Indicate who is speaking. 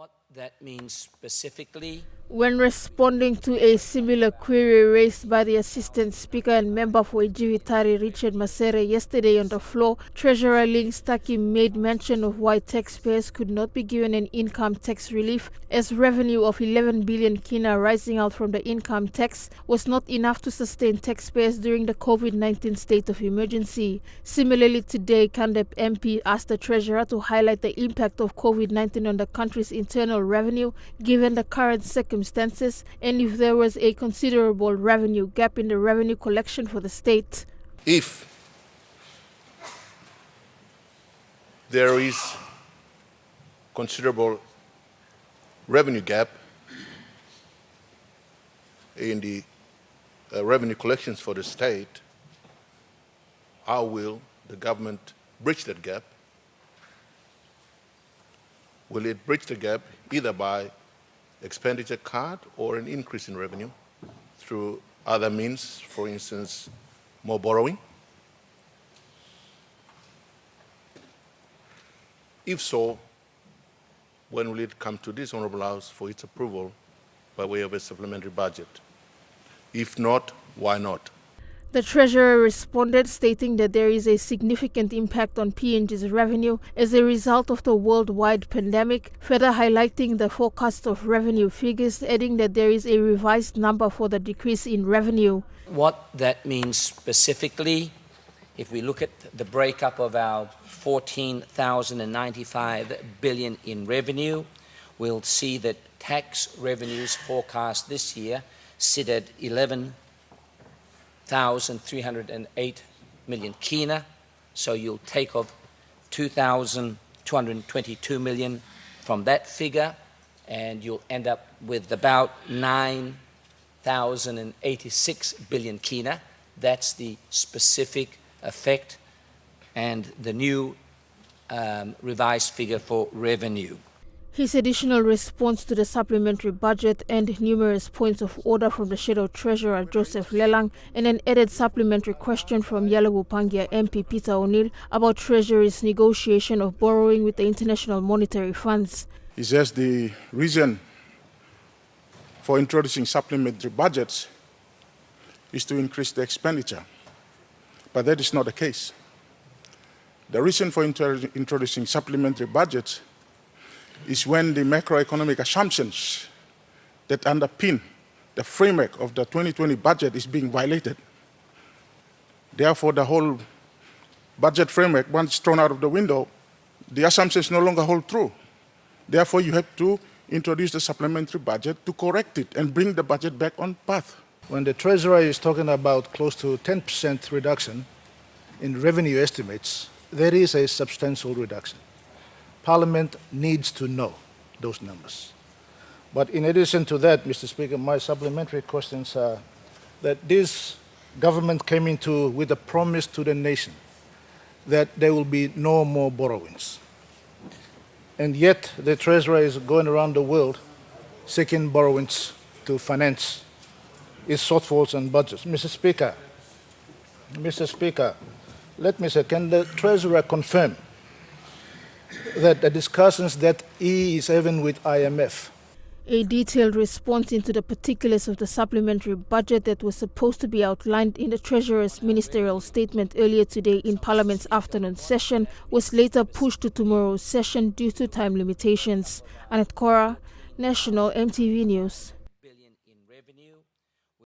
Speaker 1: What that means specifically?
Speaker 2: When responding to a similar query raised by the Assistant Speaker and member for Ijivitari Richard Masere yesterday on the floor, Treasurer Ling Stucky made mention of why taxpayers could not be given an income tax relief, as revenue of 11 billion kina rising out from the income tax was not enough to sustain taxpayers during the COVID-19 state of emergency. Similarly, today, Kandep MP asked the Treasurer to highlight the impact of COVID-19 on the country's internal revenue, given the current circumstances, and if there was a considerable revenue gap in the revenue collection for the state.
Speaker 3: If there is considerable revenue gap in the revenue collections for the state, how will the government bridge that gap? Will it bridge the gap either by expenditure cut or an increase in revenue through other means, for instance, more borrowing? If so, when will it come to this Honourable House for its approval by way of a supplementary budget? If not, why not?
Speaker 2: The Treasurer responded, stating that there is a significant impact on PNG's revenue as a result of the worldwide pandemic, further highlighting the forecast of revenue figures, adding that there is a revised number for the decrease in revenue.
Speaker 1: What that means specifically, if we look at the breakup of our 14,095 billion in revenue, we'll see that tax revenues forecast this year sit at 11,308 million kina, so you'll take off 2,222 million from that figure, and you'll end up with about 9,086 billion kina. That's the specific effect and the new revised figure for revenue.
Speaker 2: His additional response to the supplementary budget and numerous points of order from the Shadow Treasurer Joseph Lelang and an added supplementary question from Yalagupangia MP Peter O'Neill about Treasury's negotiation of borrowing with the International Monetary Funds.
Speaker 4: He says the reason for introducing supplementary budgets is to increase the expenditure, but that is not the case. The reason for introducing supplementary budgets is when the macroeconomic assumptions that underpin the framework of the 2020 budget is being violated. Therefore, the whole budget framework, once thrown out of the window, the assumptions no longer hold true. Therefore, you have to introduce the supplementary budget to correct it and bring the budget back on path.
Speaker 5: When the Treasurer is talking about close to 10% reduction in revenue estimates, there is a substantial reduction. Parliament needs to know those numbers. But in addition to that, Mr. Speaker, my supplementary questions are that this government came into with a promise to the nation that there will be no more borrowings. And yet the Treasurer is going around the world seeking borrowings to finance its shortfalls and budgets. Mr. Speaker, let me say, can the Treasurer confirm that the discussions that he is having with IMF?
Speaker 2: A detailed response into the particulars of the supplementary budget that was supposed to be outlined in the Treasurer's ministerial statement earlier today in Parliament's afternoon session was later pushed to tomorrow's session due to time limitations. Annette Kora, National EMTV News.
Speaker 1: Billion in revenue